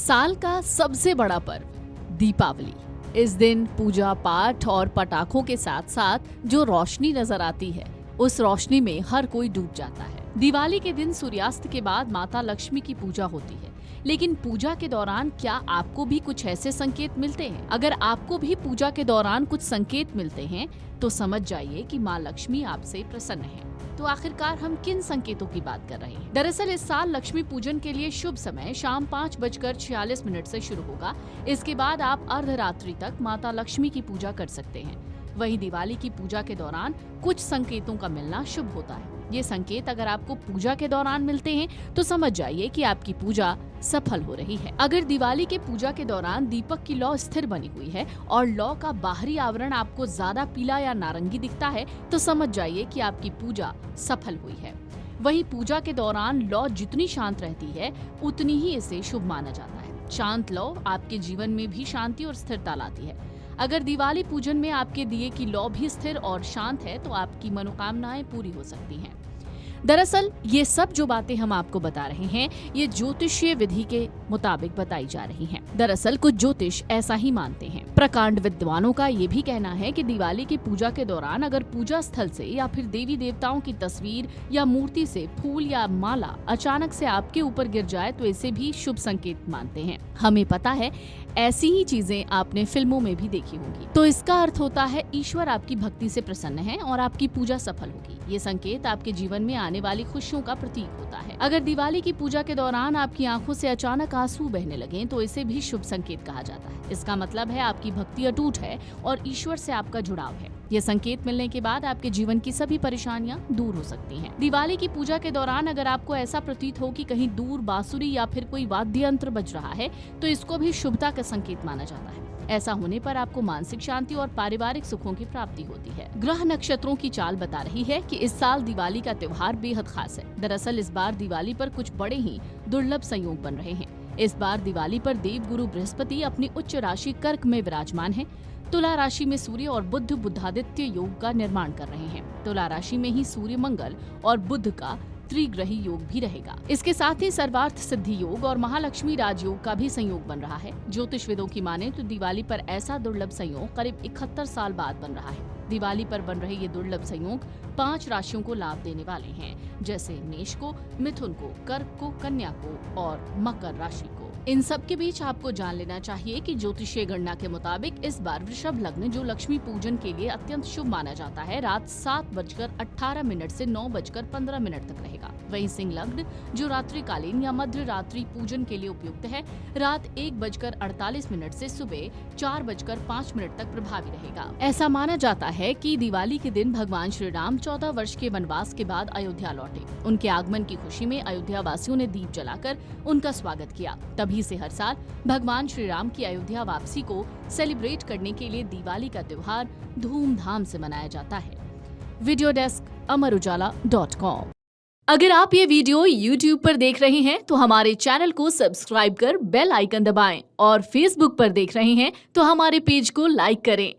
साल का सबसे बड़ा पर्व दीपावली। इस दिन पूजा पाठ और पटाखों के साथ साथ जो रोशनी नजर आती है, उस रोशनी में हर कोई डूब जाता है। दिवाली के दिन सूर्यास्त के बाद माता लक्ष्मी की पूजा होती है, लेकिन पूजा के दौरान क्या आपको भी कुछ ऐसे संकेत मिलते हैं? अगर आपको भी पूजा के दौरान कुछ संकेत मिलते हैं तो समझ जाइए कि माँ लक्ष्मी आपसे प्रसन्न है। तो आखिरकार हम किन संकेतों की बात कर रहे हैं? दरअसल इस साल लक्ष्मी पूजन के लिए शुभ समय शाम 5:46 से शुरू होगा। इसके बाद आप अर्धरात्रि तक माता लक्ष्मी की पूजा कर सकते हैं। वहीं दिवाली की पूजा के दौरान कुछ संकेतों का मिलना शुभ होता है। ये संकेत अगर आपको पूजा के दौरान मिलते हैं तो समझ जाइए कि आपकी पूजा सफल हो रही है। अगर दिवाली के पूजा के दौरान दीपक की लौ स्थिर बनी हुई है और लौ का बाहरी आवरण आपको ज्यादा पीला या नारंगी दिखता है तो समझ जाइए कि आपकी पूजा सफल हुई है। वहीं पूजा के दौरान लौ जितनी शांत रहती है उतनी ही इसे शुभ माना जाता है। शांत लौ आपके जीवन में भी शांति और स्थिरता लाती है। अगर दिवाली पूजन में आपके दिए की लौ भी स्थिर और शांत है तो आपकी मनोकामनाएं पूरी हो सकती हैं। दरअसल ये सब जो बातें हम आपको बता रहे हैं, ये ज्योतिषीय विधि के मुताबिक बताई जा रही हैं। दरअसल कुछ ज्योतिष ऐसा ही मानते हैं। प्रकांड विद्वानों का ये भी कहना है कि दिवाली की पूजा के दौरान अगर पूजा स्थल से या फिर देवी देवताओं की तस्वीर या मूर्ति से फूल या माला अचानक से आपके ऊपर गिर जाए तो इसे भी शुभ संकेत मानते हैं। हमें पता है ऐसी ही चीजें आपने फिल्मों में भी देखी होंगी। तो इसका अर्थ होता है ईश्वर आपकी भक्ति से प्रसन्न है और आपकी पूजा सफल होगी। ये संकेत आपके जीवन में आने वाली खुशियों का प्रतीक होता है। अगर दिवाली की पूजा के दौरान आपकी आंखों से अचानक आंसू बहने लगे तो इसे भी शुभ संकेत कहा जाता है। इसका मतलब है आपकी भक्ति अटूट है और ईश्वर से आपका जुड़ाव है। ये संकेत मिलने के बाद आपके जीवन की सभी परेशानियां दूर हो सकती हैं। दिवाली की पूजा के दौरान अगर आपको ऐसा प्रतीत हो कि कहीं दूर बांसुरी या फिर कोई वाद्य यंत्र बज रहा है तो इसको भी शुभता का संकेत माना जाता है। ऐसा होने पर आपको मानसिक शांति और पारिवारिक सुखों की प्राप्ति होती है। ग्रह नक्षत्रों की चाल बता रही है कि इस साल दिवाली का त्योहार बेहद खास है। दरअसल इस बार दिवाली पर कुछ बड़े ही दुर्लभ संयोग बन रहे हैं। इस बार दिवाली पर देव गुरु बृहस्पति अपनी उच्च राशि कर्क में विराजमान है। तुला राशि में सूर्य और बुध बुधादित्य योग का निर्माण कर रहे हैं। तुला राशि में ही सूर्य मंगल और बुध का त्रिग्रही योग भी रहेगा। इसके साथ ही सर्वार्थ सिद्धि योग और महालक्ष्मी राजयोग का भी संयोग बन रहा है। ज्योतिषविदों की माने तो दिवाली पर ऐसा दुर्लभ संयोग करीब 71 साल बाद बन रहा है। दिवाली पर बन रहे ये दुर्लभ संयोग 5 राशियों को लाभ देने वाले हैं, जैसे मेष को, मिथुन को, कर्क को, कन्या को और मकर राशि को। इन सब के बीच आपको जान लेना चाहिए कि ज्योतिषीय गणना के मुताबिक इस बार वृषभ लग्न, जो लक्ष्मी पूजन के लिए अत्यंत शुभ माना जाता है, रात 7:18 से 9:15 तक रहेगा। वहीं सिंह लग्न, जो रात्रिकालीन या मध्य रात्रि पूजन के लिए उपयुक्त है, रात 1:48 से सुबह 4:05 तक प्रभावी रहेगा। ऐसा माना जाता है कि दिवाली के दिन भगवान श्री राम 14 वर्ष के वनवास के बाद अयोध्या लौटे। उनके आगमन की खुशी में अयोध्या वासियों ने दीप जलाकर उनका स्वागत किया। तभी से हर साल भगवान श्री राम की अयोध्या वापसी को सेलिब्रेट करने के लिए दिवाली का त्योहार धूमधाम से मनाया जाता है। Video desk amarujala.com। अगर आप ये वीडियो YouTube पर देख रहे हैं तो हमारे चैनल को सब्सक्राइब कर बेल आइकन दबाएं और Facebook पर देख रहे हैं तो हमारे पेज को लाइक करें।